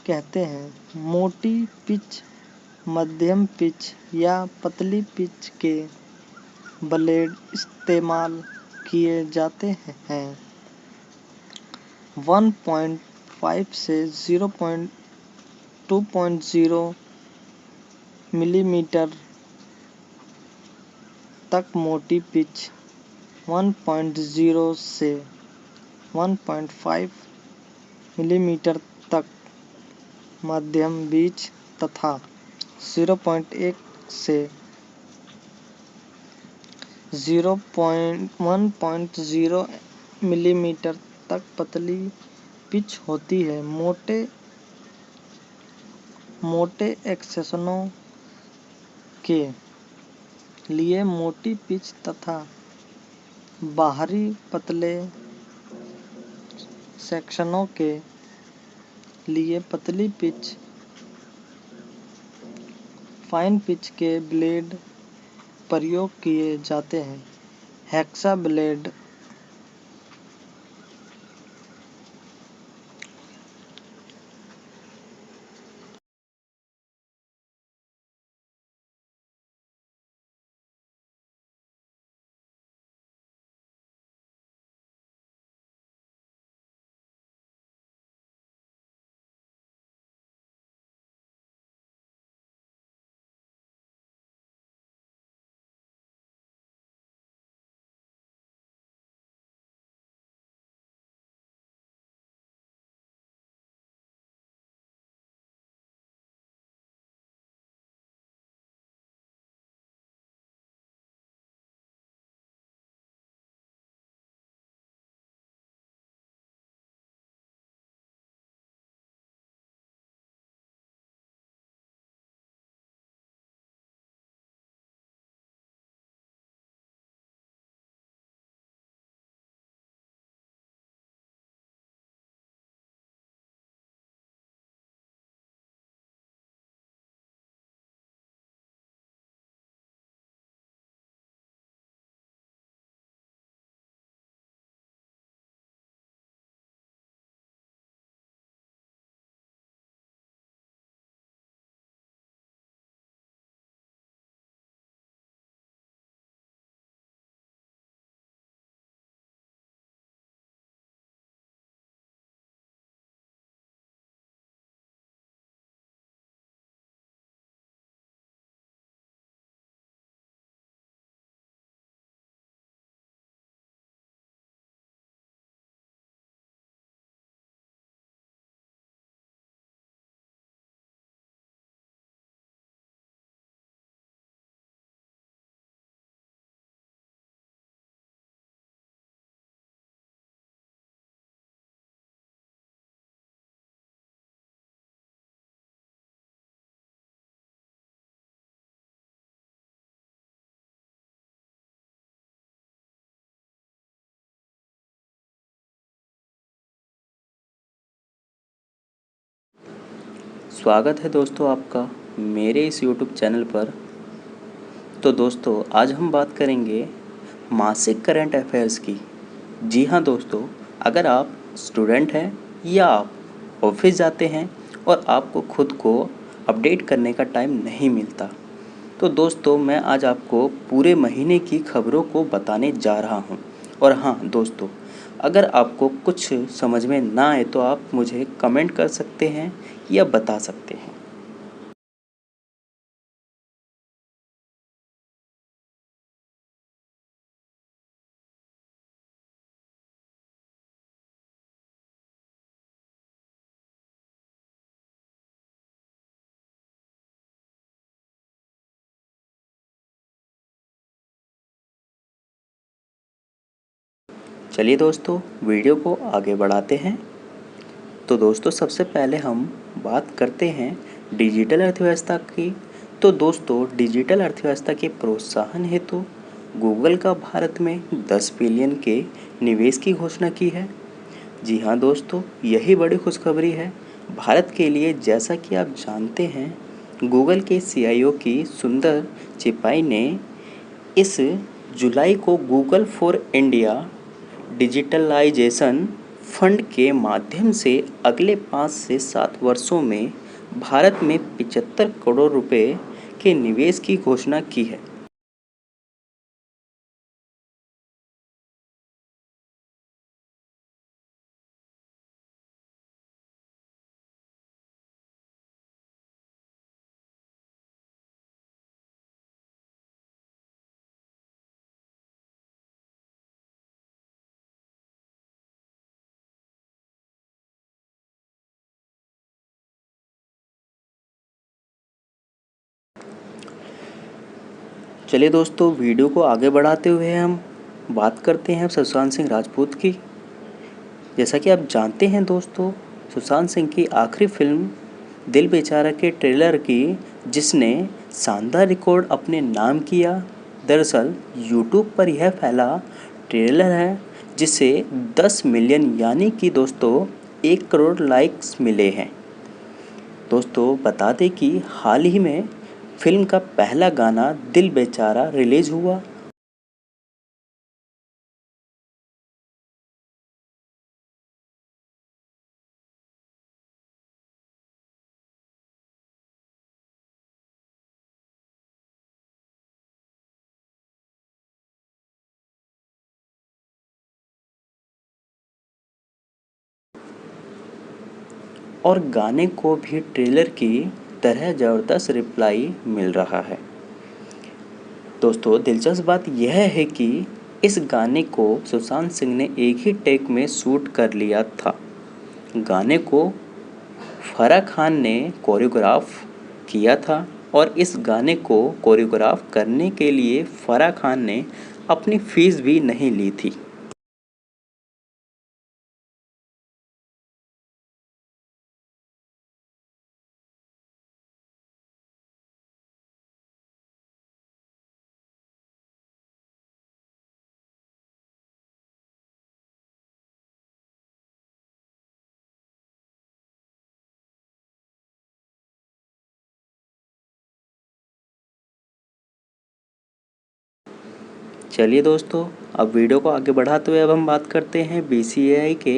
कहते हैं। मोटी पिच, मध्यम पिच या पतली पिच के ब्लेड इस्तेमाल किए जाते हैं। 1.5 से 0.2 मिलीमीटर तक मोटी पिच, 1.0 से 1.5 मिलीमीटर तक मध्यम पिच तथा 0.1 से 1.0 मिलीमीटर तक पतली पिच होती है। मोटे एक्सेसनों के लिए मोटी पिच तथा बाहरी पतले सेक्शनों के लिए पतली पिच, फाइन पिच के ब्लेड प्रयोग किए जाते हैं। हेक्सा ब्लेड स्वागत है दोस्तों आपका मेरे इस YouTube चैनल पर। तो दोस्तों आज हम बात करेंगे मासिक करंट अफेयर्स की। जी हाँ दोस्तों, अगर आप स्टूडेंट हैं या आप ऑफिस जाते हैं और आपको खुद को अपडेट करने का टाइम नहीं मिलता, तो दोस्तों मैं आज आपको पूरे महीने की खबरों को बताने जा रहा हूँ। और हाँ दोस्तों, अगर आपको कुछ समझ में ना आए तो आप मुझे कमेंट कर सकते हैं या बता सकते हैं। चलिए दोस्तों, वीडियो को आगे बढ़ाते हैं। तो दोस्तों सबसे पहले हम बात करते हैं डिजिटल अर्थव्यवस्था की। तो दोस्तों डिजिटल अर्थव्यवस्था के प्रोत्साहन हेतु गूगल का भारत में 10 बिलियन के निवेश की घोषणा की है। जी हाँ दोस्तों, यही बड़ी खुशखबरी है भारत के लिए। जैसा कि आप जानते हैं, गूगल के CIO की सुंदर पिचाई ने इस जुलाई को Google for India digitalisation fund के माध्यम से अगले 5 से 7 वर्षों में भारत में 75 करोड़ रुपए के निवेश की घोषणा की है। चलिए दोस्तों, वीडियो को आगे बढ़ाते हुए हम बात करते हैं सुशांत सिंह राजपूत की। जैसा कि आप जानते हैं दोस्तों, सुशांत सिंह की आखिरी फिल्म दिल बेचारा के ट्रेलर की, जिसने शानदार रिकॉर्ड अपने नाम किया। दरअसल यूट्यूब पर यह पहला ट्रेलर है जिसे 10 मिलियन यानी कि दोस्तों 1 करोड़ लाइक्स मिले हैं। दोस्तों बता दें कि हाल ही में फिल्म का पहला गाना दिल बेचारा रिलीज हुआ। और गाने को भी ट्रेलर की तरह ज़बरदस्त रिप्लाई मिल रहा है। दोस्तों दिलचस्प बात यह है कि इस गाने को सुशांत सिंह ने एक ही टेक में शूट कर लिया था। गाने को फराह खान ने कोरियोग्राफ किया था और इस गाने को कोरियोग्राफ करने के लिए फराह खान ने अपनी फीस भी नहीं ली थी। चलिए दोस्तों, अब वीडियो को आगे बढ़ाते हुए अब हम बात करते हैं BCCI के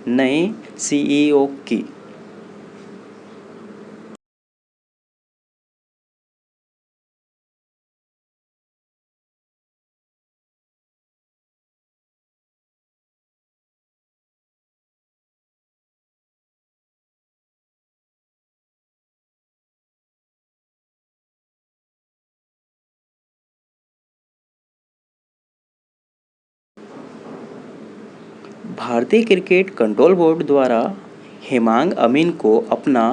नए CEO की। भारतीय क्रिकेट कंट्रोल बोर्ड द्वारा हेमांग अमीन को अपना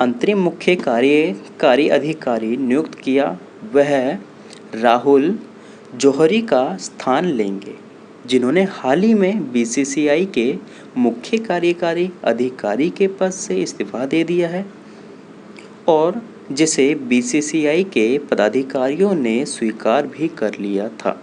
अंतरिम मुख्य कार्यकारी अधिकारी नियुक्त किया। वह राहुल जौहरी का स्थान लेंगे, जिन्होंने हाल ही में BCCI के मुख्य कार्यकारी अधिकारी के पद से इस्तीफा दे दिया है और जिसे BCCI के पदाधिकारियों ने स्वीकार भी कर लिया था।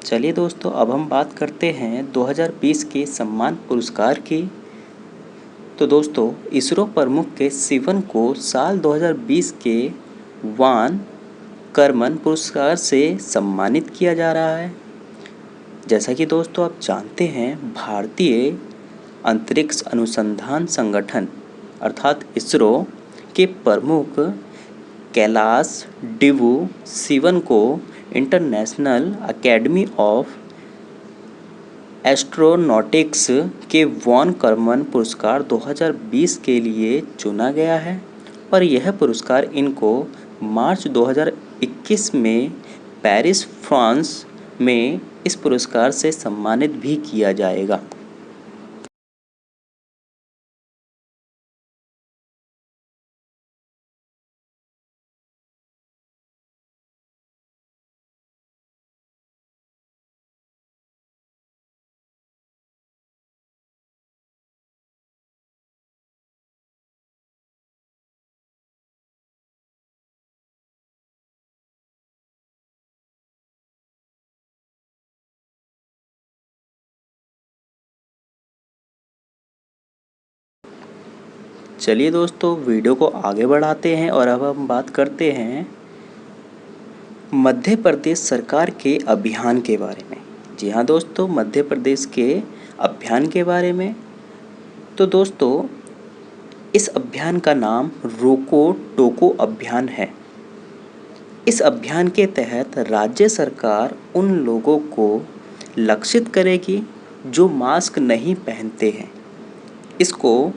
चलिए दोस्तों, अब हम बात करते हैं 2020 के सम्मान पुरस्कार की। तो दोस्तों, इसरो प्रमुख के शिवन को साल 2020 के वान करमन पुरस्कार से सम्मानित किया जा रहा है। जैसा कि दोस्तों आप जानते हैं, भारतीय अंतरिक्ष अनुसंधान संगठन अर्थात इसरो के प्रमुख कैलाश डिवू शिवन को इंटरनेशनल अकेडमी ऑफ एस्ट्रोनॉटिक्स के वॉन करमन पुरस्कार 2020 के लिए चुना गया है और यह पुरस्कार इनको मार्च 2021 में पेरिस, फ्रांस में इस पुरस्कार से सम्मानित भी किया जाएगा। चलिए दोस्तों, वीडियो को आगे बढ़ाते हैं और अब हम बात करते हैं मध्य प्रदेश सरकार के अभियान के बारे में। जी हाँ दोस्तों, मध्य प्रदेश के अभियान के बारे में। तो दोस्तों, इस अभियान का नाम रोको टोको अभियान है। इस अभियान के तहत राज्य सरकार उन लोगों को लक्षित करेगी जो मास्क नहीं पहनते हैं। इसको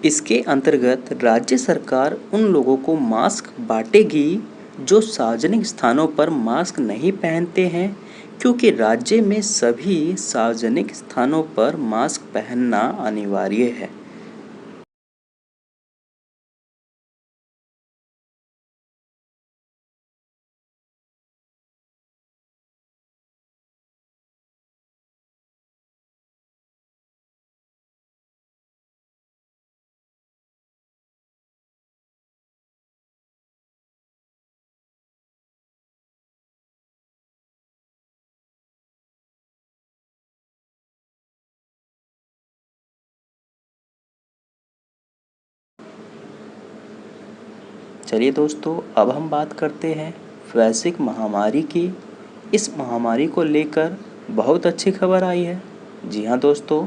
इसके अंतर्गत राज्य सरकार उन लोगों को मास्क बांटेगी जो सार्वजनिक स्थानों पर मास्क नहीं पहनते हैं, क्योंकि राज्य में सभी सार्वजनिक स्थानों पर मास्क पहनना अनिवार्य है। चलिए दोस्तों, अब हम बात करते हैं वैश्विक महामारी की। इस महामारी को लेकर बहुत अच्छी खबर आई है। जी हाँ दोस्तों,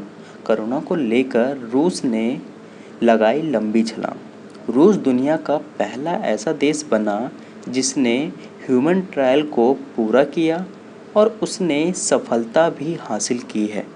कोरोना को लेकर रूस ने लगाई लंबी छलांग। रूस दुनिया का पहला ऐसा देश बना जिसने ह्यूमन ट्रायल को पूरा किया और उसने सफलता भी हासिल की है।